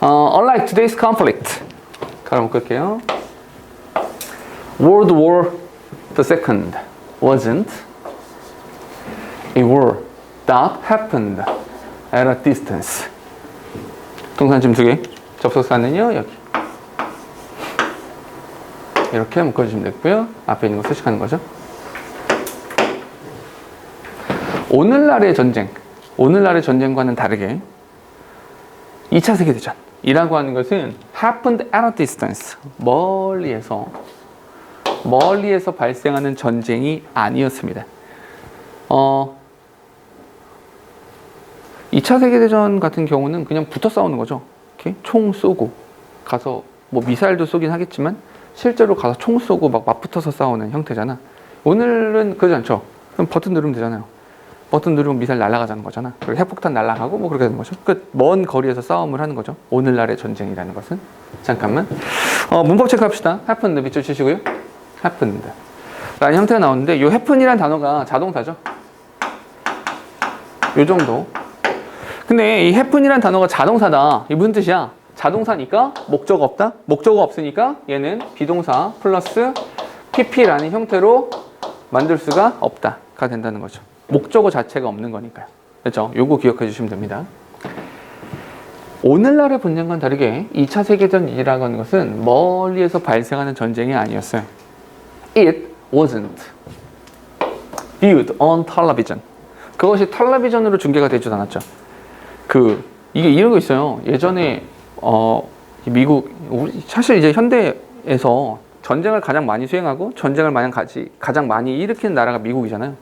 Unlike today's conflict. 가로 묶을게요. World War II wasn't a war that happened at a distance. 동사 지금 두 개. 접속사는요, 여기. 이렇게 묶어주시면 되고요. 앞에 있는 거 수식하는 거죠. 오늘날의 전쟁과는 다르게 2차 세계대전이라고 하는 것은 happened at a distance. 멀리에서 발생하는 전쟁이 아니었습니다. 2차 세계대전 같은 경우는 그냥 붙어 싸우는 거죠. 이렇게 총 쏘고 가서 뭐 미사일도 쏘긴 하겠지만 실제로 가서 총 쏘고 막 맞붙어서 싸우는 형태잖아. 오늘은 그러지 않죠. 그럼 버튼 누르면 되잖아요. 버튼 누르면 미사일 날아가자는 거잖아. 그리고 핵폭탄 날아가고 뭐 그렇게 되는 거죠. 먼 거리에서 싸움을 하는 거죠. 오늘날의 전쟁이라는 것은. 잠깐만. 문법 체크합시다. happened 밑줄 치시고요. happened 라는 형태가 나오는데 이 happen이라는 단어가 자동사죠. 요 정도. 근데 이 happen이라는 단어가 자동사다. 이게 무슨 뜻이야? 자동사니까 목적어 없다? 목적어 없으니까 얘는 비동사 플러스 pp라는 형태로 만들 수가 없다가 된다는 거죠. 목적어 자체가 없는 거니까요. 그렇죠? 요거 기억해 주시면 됩니다. 오늘날의 분쟁과는 다르게 2차 세계대전이라고 하는 것은 멀리에서 발생하는 전쟁이 아니었어요. It wasn't viewed on television. 그것이 텔레비전으로 중계가 되지도 않았죠. 이게 이런 거 있어요. 예전에 미국, 사실 이제 현대에서 전쟁을 가장 많이 수행하고 전쟁을 가장 많이 일으키는 나라가 미국이잖아요.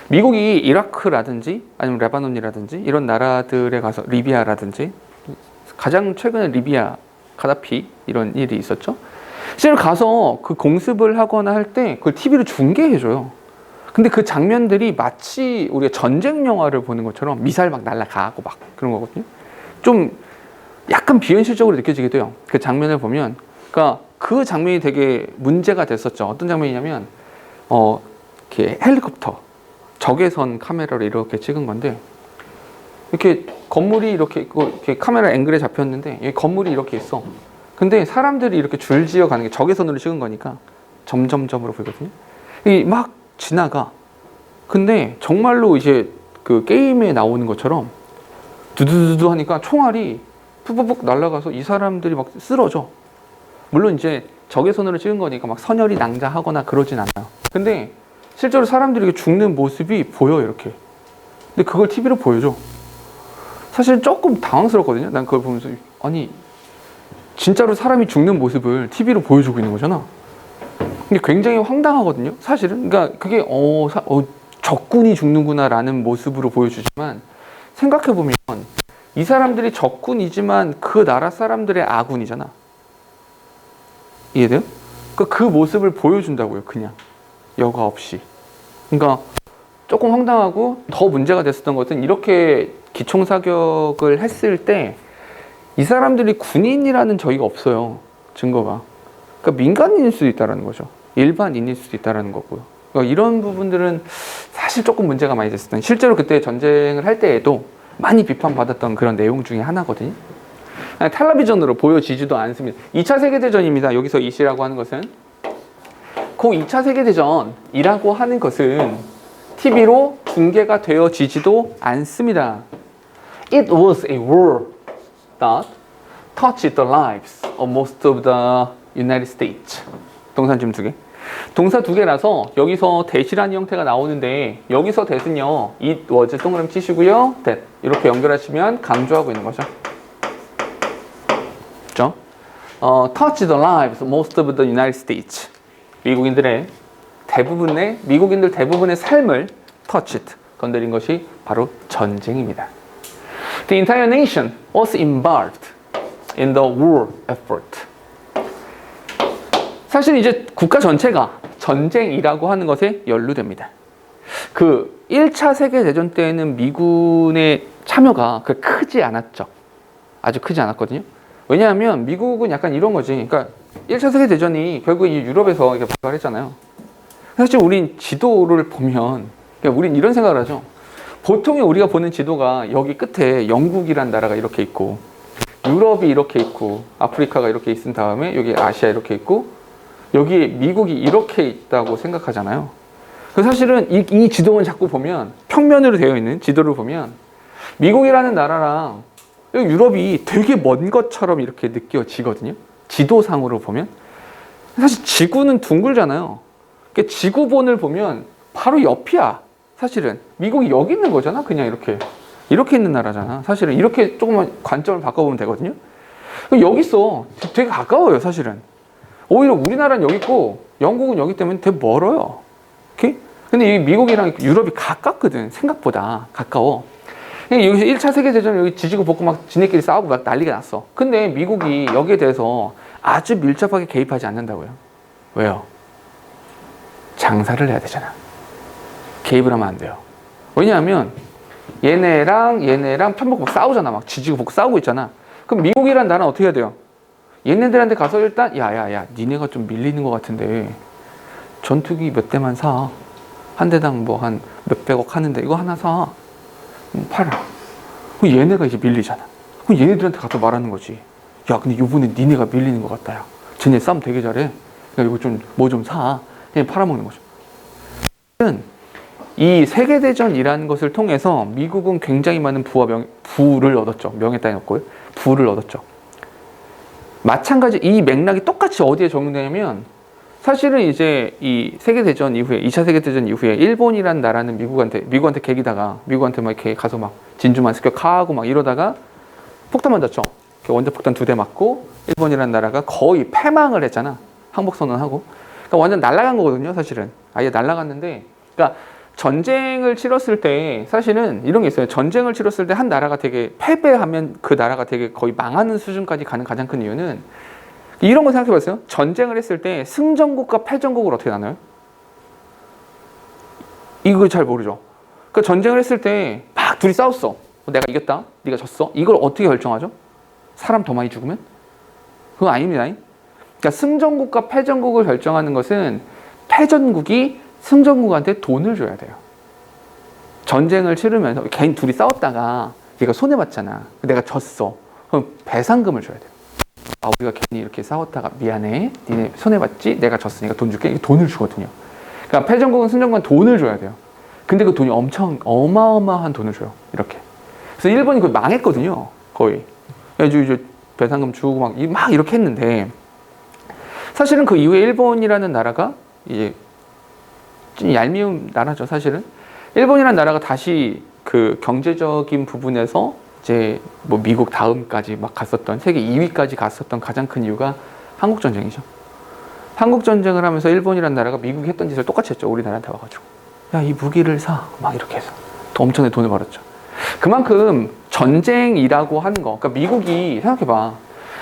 미국이 이라크라든지 아니면 레바논이라든지 이런 나라들에 가서 리비아라든지 가장 최근에 리비아 가다피 이런 일이 있었죠. 실제로 가서 그 공습을 하거나 할 때 그걸 TV로 중계해줘요. 근데 그 장면들이 마치 우리가 전쟁 영화를 보는 것처럼 미사일 막 날아가고 막 그런 거거든요. 좀 약간 비현실적으로 느껴지기도 해요. 그 장면을 보면. 그러니까 그 장면이 되게 문제가 됐었죠. 어떤 장면이냐면 이렇게 헬리콥터 적외선 카메라로 이렇게 찍은 건데 이렇게 건물이 이렇게 카메라 앵글에 잡혔는데 여기 건물이 이렇게 있어. 근데 사람들이 이렇게 줄지어 가는 게 적외선으로 찍은 거니까 점점점으로 보이거든요. 이 막 지나가. 근데 정말로 이제 그 게임에 나오는 것처럼 두두두두 하니까 총알이 푹푹푹 날아가서 이 사람들이 막 쓰러져. 물론 이제 적외선으로 찍은 거니까 막 선혈이 낭자하거나 그러진 않아요. 근데 실제로 사람들이 죽는 모습이 보여 이렇게. 근데 그걸 TV로 보여줘. 사실 조금 당황스럽거든요. 난 그걸 보면서 아니 진짜로 사람이 죽는 모습을 TV로 보여주고 있는 거잖아. 근데 굉장히 황당하거든요. 사실은. 그러니까 그게 적군이 죽는구나라는 모습으로 보여주지만 생각해보면 이 사람들이 적군이지만 그 나라 사람들의 아군이잖아. 이해돼요? 그러니까 그 모습을 보여준다고요. 그냥 여과 없이. 그러니까 조금 황당하고 더 문제가 됐었던 것은 이렇게 기총사격을 했을 때 이 사람들이 군인이라는 저희가 없어요. 증거가. 그러니까 민간인일 수도 있다는 거죠. 일반인일 수도 있다는 거고요. 그러니까 이런 부분들은 사실 조금 문제가 많이 됐었던, 실제로 그때 전쟁을 할 때에도 많이 비판받았던 그런 내용 중에 하나거든요. 텔레비전으로 보여지지도 않습니다. 2차 세계대전입니다. 여기서 이시라고 하는 것은 그 2차 세계대전이라고 하는 것은 TV로 중계가 되어지지도 않습니다. It was a war that touched the lives of most of the United States. 동사 지금 두 개. 동사 두 개라서 여기서 that이라는 형태가 나오는데 여기서 that은요. it was 동그라미 치시고요. that 이렇게 연결하시면 강조하고 있는 거죠. 그렇죠? touched the lives of most of the United States. 미국인들 대부분의 삶을 touched, 건드린 것이 바로 전쟁입니다. The entire nation was involved in the war effort. 사실 이제 국가 전체가 전쟁이라고 하는 것에 연루됩니다. 그 1차 세계대전 때에는 미군의 참여가 크지 않았죠. 아주 크지 않았거든요. 왜냐하면 미국은 약간 이런 거지. 그러니까 1차 세계대전이 결국 이 유럽에서 이렇게 발발했잖아요. 사실 우린 지도를 보면, 그러니까 우린 이런 생각을 하죠. 보통의 우리가 보는 지도가 여기 끝에 영국이란 나라가 이렇게 있고, 유럽이 이렇게 있고 아프리카가 이렇게 있은 다음에 여기 아시아 이렇게 있고 여기에 미국이 이렇게 있다고 생각하잖아요. 사실은 이 지도만 자꾸 보면 평면으로 되어 있는 지도를 보면 미국이라는 나라랑 유럽이 되게 먼 것처럼 이렇게 느껴지거든요. 지도상으로 보면 사실 지구는 둥글잖아요. 그러니까 지구본을 보면 바로 옆이야. 사실은 미국이 여기 있는 거잖아. 그냥 이렇게 있는 나라잖아. 사실은 이렇게 조금만 관점을 바꿔보면 되거든요. 여기 있어. 되게 가까워요. 사실은 오히려 우리나라는 여기 있고 영국은 여기 때문에 되게 멀어요. 오케이? 근데 이 미국이랑 유럽이 가깝거든. 생각보다 가까워. 여기서 1차 세계대전 여기 지지고 볶고 막 지네끼리 싸우고 막 난리가 났어. 근데 미국이 여기에 대해서 아주 밀접하게 개입하지 않는다고요. 왜요? 장사를 해야 되잖아. 개입을 하면 안 돼요. 왜냐하면 얘네랑 편먹고 막 싸우잖아. 막 지지고 볶고 싸우고 있잖아. 그럼 미국이란 나라는 어떻게 해야 돼요? 얘네들한테 가서 일단 야야야 니네가 좀 밀리는 것 같은데 전투기 몇 대만 사. 한 대당 뭐 한 몇백억 하는데 이거 하나 사. 팔아. 그럼 얘네가 이제 밀리잖아. 그럼 얘네들한테 가서 말하는 거지. 야 근데 요번에 니네가 밀리는 것 같다. 야 쟤네 싸움 되게 잘해. 야 이거 좀 뭐 좀 사. 그냥 팔아먹는 거죠. 이 세계대전이라는 것을 통해서 미국은 굉장히 많은 부를 얻었죠. 명예 따위 없고요. 부를 얻었죠. 마찬가지 이 맥락이 똑같이 어디에 적용되냐면 사실은 이제 이 세계대전 이후에 2차 세계대전 이후에 일본이란 나라는 미국한테 개기다가 미국한테 막 이렇게 가서 막 진주만 습격하고 막 이러다가 폭탄 맞았죠. 원자폭탄 2대 맞고 일본이란 나라가 거의 패망을 했잖아. 항복선언하고. 그러니까 완전 날아간 거거든요. 사실은 아예 날아갔는데, 그러니까 전쟁을 치렀을 때 사실은 이런 게 있어요. 전쟁을 치렀을 때 한 나라가 되게 패배하면 그 나라가 되게 거의 망하는 수준까지 가는 가장 큰 이유는 이런 거 생각해 봤어요? 전쟁을 했을 때 승전국과 패전국을 어떻게 나눠요? 이거 잘 모르죠. 그러니까 전쟁을 했을 때 막 둘이 싸웠어. 내가 이겼다. 네가 졌어. 이걸 어떻게 결정하죠? 사람 더 많이 죽으면? 그건 아닙니다. 그러니까 승전국과 패전국을 결정하는 것은 패전국이 승전국한테 돈을 줘야 돼요. 전쟁을 치르면서 개인 둘이 싸웠다가 얘가 손해봤잖아. 내가 졌어. 그럼 배상금을 줘야 돼요. 아, 우리가 괜히 이렇게 싸웠다가 미안해. 니네 손해봤지? 내가 졌으니까 돈 줄게. 돈을 주거든요. 그러니까 패전국은 승전국은 돈을 줘야 돼요. 근데 그 돈이 엄청 어마어마한 돈을 줘요. 이렇게. 그래서 일본이 그걸 망했거든요. 거의. 이제 배상금 주고 막 이렇게 했는데 사실은 그 이후에 일본이라는 나라가 이제 좀 얄미운 나라죠. 사실은 일본이라는 나라가 다시 그 경제적인 부분에서 이제 뭐 미국 다음까지 막 갔었던 세계 2위까지 갔었던 가장 큰 이유가 한국 전쟁이죠. 한국 전쟁을 하면서 일본이라는 나라가 미국이 했던 짓을 똑같이 했죠. 우리나라한테 와가지고 야 이 무기를 사 막 이렇게 해서 엄청나게 돈을 벌었죠. 그만큼 전쟁이라고 하는 거, 그러니까 미국이 생각해봐.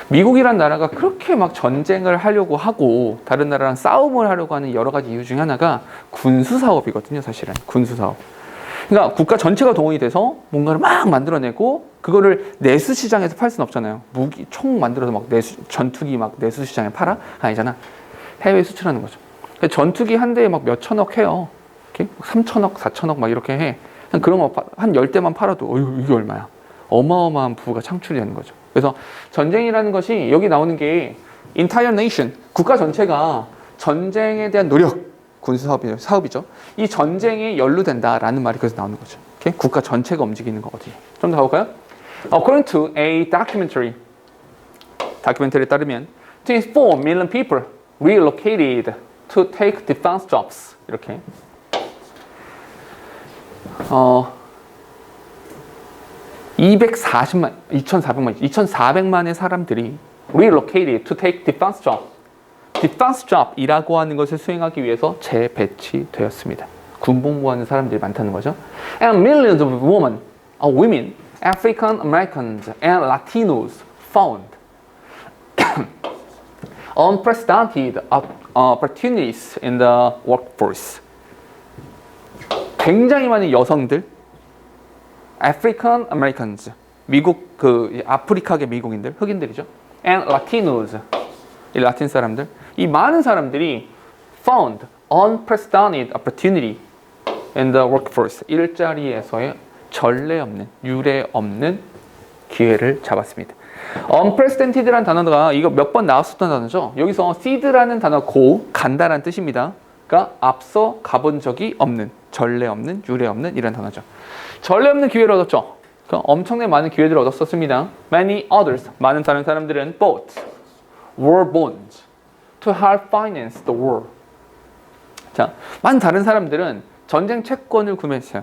미국이란 나라가 그렇게 막 전쟁을 하려고 하고 다른 나라랑 싸움을 하려고 하는 여러 가지 이유 중에 하나가 군수 사업이거든요. 사실은 군수 사업. 그러니까 국가 전체가 동원이 돼서 뭔가를 막 만들어내고 그거를 내수 시장에서 팔 수는 없잖아요. 무기 총 만들어서 막 전투기 막 내수 시장에 팔아? 아니잖아. 해외 수출하는 거죠. 그러니까 전투기 한 대에 막 몇 천억 해요. 이렇게 3천억, 4천억 막 이렇게 해. 그런 거 한 10대만 팔아도 이게 얼마야? 어마어마한 부가 창출이 되는 거죠. 그래서 전쟁이라는 것이 여기 나오는 게 entire nation, 국가 전체가 전쟁에 대한 노력, 군수 사업이죠. 이 전쟁에 연루된다라는 말이 그래서 나오는 거죠. 오케이? 국가 전체가 움직이는 거거든요. 좀 더 가볼까요? According to a 다큐멘터리에 따르면 24 million people relocated to take defense jobs. 이렇게 2,400만의 사람들이 relocated to take defense job. defense job이라고 하는 것을 수행하기 위해서 재배치되었습니다. 군복무하는 사람들이 많다는 거죠. And millions of women, African Americans, and Latinos found unprecedented opportunities in the workforce. 굉장히 많은 여성들, African Americans, 미국 그 아프리카계 미국인들, 흑인들이죠. And Latinos, 이 라틴 사람들, 이 많은 사람들이 found unprecedented opportunity in the workforce. 일자리에서의 전례 없는, 유례 없는 기회를 잡았습니다. unprecedented라는 단어가 이거 몇 번 나왔었던 단어죠. 여기서 seed라는 단어 간다라는 뜻입니다. 그러니까 앞서 가본 적이 없는, 전례 없는, 유례 없는 이런 단어죠. 전례 없는 기회를 얻었죠. 그러니까 엄청나게 많은 기회들을 얻었었습니다. Many others, 많은 다른 사람들은 bought war bonds to help finance the war. 자, 많은 다른 사람들은 전쟁 채권을 구매했어요.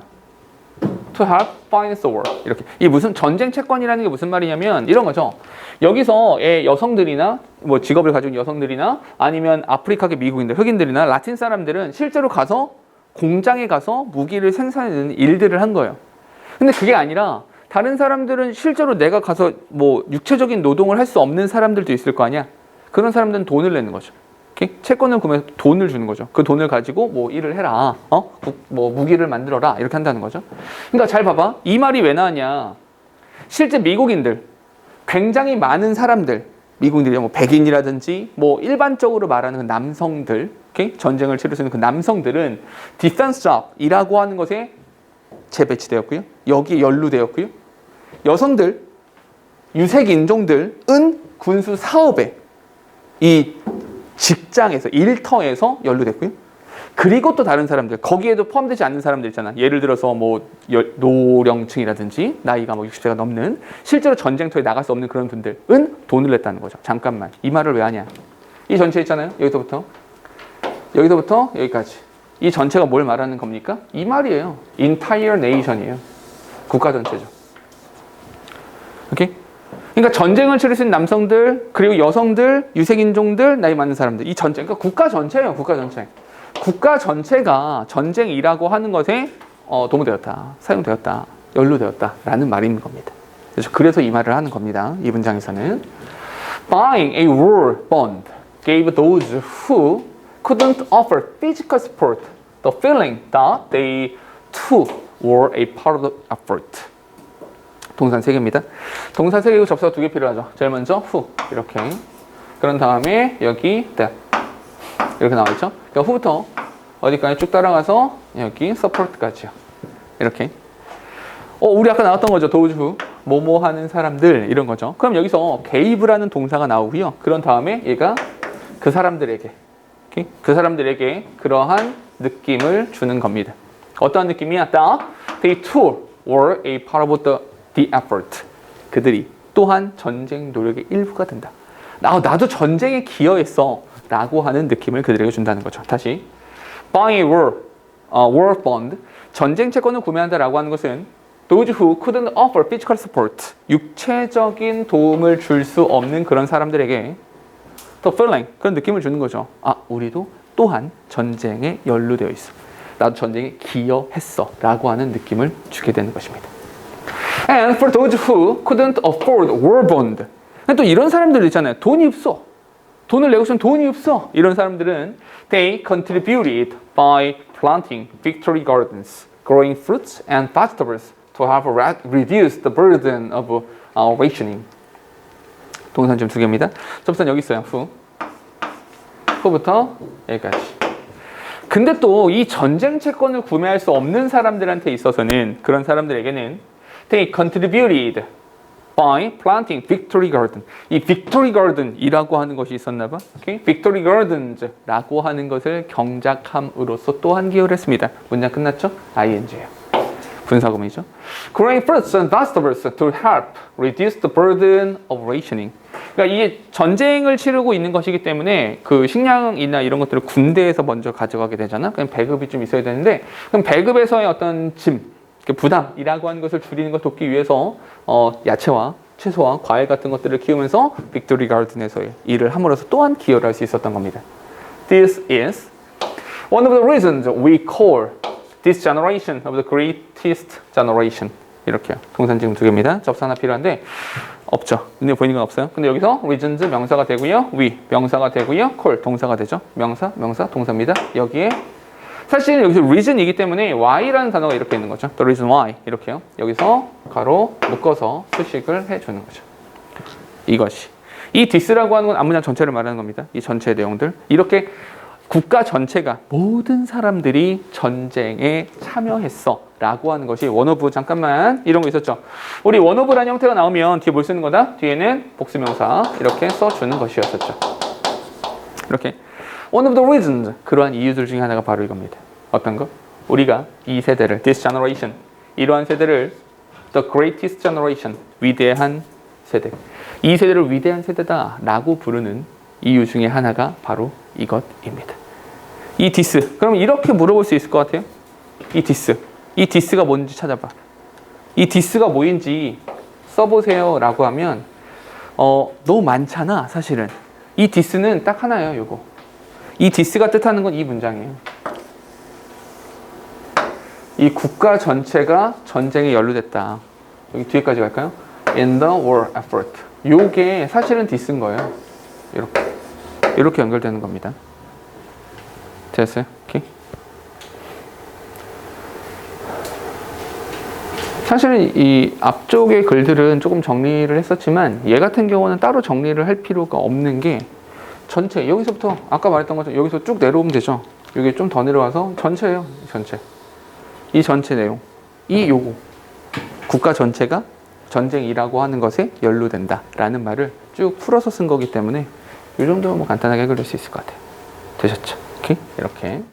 To help finance the war. 이렇게. 이 무슨 전쟁 채권이라는 게 무슨 말이냐면 이런 거죠. 여기서의 여성들이나 뭐 직업을 가진 여성들이나 아니면 아프리카계 미국인들, 흑인들이나 라틴 사람들은 실제로 가서 공장에 가서 무기를 생산하는 일들을 한 거예요. 근데 그게 아니라 다른 사람들은 실제로 내가 가서 뭐 육체적인 노동을 할 수 없는 사람들도 있을 거 아니야. 그런 사람들은 돈을 내는 거죠. 채권을 구매해서 돈을 주는 거죠. 그 돈을 가지고 뭐 일을 해라. 뭐 무기를 만들어라. 이렇게 한다는 거죠. 그러니까 잘 봐봐. 이 말이 왜 나왔냐. 실제 미국인들, 굉장히 많은 사람들, 미국인들이 뭐 백인이라든지 뭐 일반적으로 말하는 그 남성들, 전쟁을 치를 수 있는 그 남성들은 디펜스 잡이라고 하는 것에 재배치되었고요. 여기에 연루되었고요. 여성들, 유색 인종들은 군수 사업에 이 직장에서 일터에서 연루됐고요. 그리고 또 다른 사람들, 거기에도 포함되지 않는 사람들 있잖아. 예를 들어서 뭐 노령층이라든지 나이가 뭐 60세가 넘는 실제로 전쟁터에 나갈 수 없는 그런 분들은 돈을 냈다는 거죠. 잠깐만, 이 말을 왜 하냐? 이 전체 있잖아요. 여기서부터 여기까지. 이 전체가 뭘 말하는 겁니까? 이 말이에요. Entire nation이에요. 국가 전체죠. 오케이? 그러니까 전쟁을 치를 수 있는 남성들, 그리고 여성들, 유색인종들, 나이 많은 사람들. 이 전체, 그러니까 국가 전체예요. 국가 전체. 국가 전체가 전쟁이라고 하는 것에 도모되었다, 사용되었다, 연루되었다라는 말인 겁니다. 그래서 이 말을 하는 겁니다. 이 문장에서는 Buying a war bond gave those who couldn't offer physical support the feeling that they too were a part of the effort. 동사 3개입니다. 동사 3개고 접수가 2개 필요하죠. 제일 먼저 who 이렇게. 그런 다음에 여기 that 이렇게 나와 있죠. 그러니까 who부터 어디까지 쭉 따라가서 여기 support까지요. 이렇게. 우리 아까 나왔던 거죠. those who 뭐뭐 하는 사람들 이런 거죠. 그럼 여기서 gave라는 동사가 나오고요. 그런 다음에 얘가 그 사람들에게 그러한 느낌을 주는 겁니다. 어떠한 느낌이야? That they too were a part of the effort. 그들이 또한 전쟁 노력의 일부가 된다. 나도 전쟁에 기여했어 라고 하는 느낌을 그들에게 준다는 거죠. 다시 Buying a war bond, 전쟁 채권을 구매한다라고 하는 것은 those who couldn't offer physical support, 육체적인 도움을 줄 수 없는 그런 사람들에게 the feeling, 그런 느낌을 주는 거죠. 우리도 또한 전쟁에 연루되어 있어. 나도 전쟁에 기여했어 라고 하는 느낌을 주게 되는 것입니다. And for those who couldn't afford war bond, 또 이런 사람들 있잖아요. 돈이 없어. 돈을 내고 싶으면 돈이 없어. 이런 사람들은 they contributed by planting victory gardens, growing fruits and vegetables to have reduced the burden of rationing. 동사는 지금 2개입니다. 접수는 여기 있어요. who부터 여기까지. 근데 또 이 전쟁 채권을 구매할 수 없는 사람들한테 있어서는 그런 사람들에게는 they contributed by planting victory garden. 이 victory garden이라고 하는 것이 있었나 봐. Okay? victory gardens라고 하는 것을 경작함으로써 또한 기여를 했습니다. 문장 끝났죠? ing예요. 분사구문이죠. Growing fruits and vegetables to help reduce the burden of rationing. 그러니까 이게 전쟁을 치르고 있는 것이기 때문에 그 식량이나 이런 것들을 군대에서 먼저 가져가게 되잖아. 그럼 배급이 좀 있어야 되는데, 그럼 배급에서의 어떤 부담이라고 하는 것을 줄이는 것 돕기 위해서 야채와 채소와 과일 같은 것들을 키우면서 빅토리 가든에서의 일을 함으로써 또한 기여를 할 수 있었던 겁니다. This is one of the reasons we call this generation of the greatest generation. 이렇게요. 동사는 지금 2개입니다. 접수 하나 필요한데 없죠. 눈에 보이는 건 없어요. 근데 여기서 reasons 명사가 되고요. we 명사가 되고요. call 동사가 되죠. 명사, 동사입니다. 여기에 사실 여기서 reason이기 때문에 why라는 단어가 이렇게 있는 거죠. The reason why 이렇게요. 여기서 가로 묶어서 수식을 해주는 거죠. 이것이 이 this라고 하는 건 앞문장 전체를 말하는 겁니다. 이 전체 내용들 이렇게 국가 전체가 모든 사람들이 전쟁에 참여했어 라고 하는 것이 원어브. 잠깐만, 이런 거 있었죠. 우리 원어브라는 형태가 나오면 뒤에 뭘 쓰는 거다? 뒤에는 복수명사 이렇게 써주는 것이었었죠. 이렇게 one of the reasons, 그러한 이유들 중에 하나가 바로 이겁니다. 어떤 거? 우리가 이 세대를, this generation, 이러한 세대를 the greatest generation, 위대한 세대, 이 세대를 위대한 세대다 라고 부르는 이유 중에 하나가 바로 이것입니다. 이 디스, 그럼 이렇게 물어볼 수 있을 것 같아요. 이 디스가 뭔지 찾아봐. 이 디스가 뭐인지 써보세요 라고 하면 너무 많잖아. 사실은 이 디스는 딱 하나예요. 요거, 이 디스가 뜻하는 건 이 문장이에요. 이 국가 전체가 전쟁에 연루됐다. 여기 뒤에까지 갈까요? In the war effort. 요게 사실은 디스인 거예요. 이렇게 연결되는 겁니다. 됐어요? 오케이. 사실은 이 앞쪽의 글들은 조금 정리를 했었지만 얘 같은 경우는 따로 정리를 할 필요가 없는 게 전체, 여기서부터 아까 말했던 것처럼 여기서 쭉 내려오면 되죠. 여기 좀 더 내려와서 전체예요. 전체. 이 전체 내용. 요거. 국가 전체가 전쟁이라고 하는 것에 연루된다 라는 말을 쭉 풀어서 쓴 거기 때문에 이 정도면 뭐 간단하게 해결될 수 있을 것 같아요. 되셨죠? 오케이? 이렇게.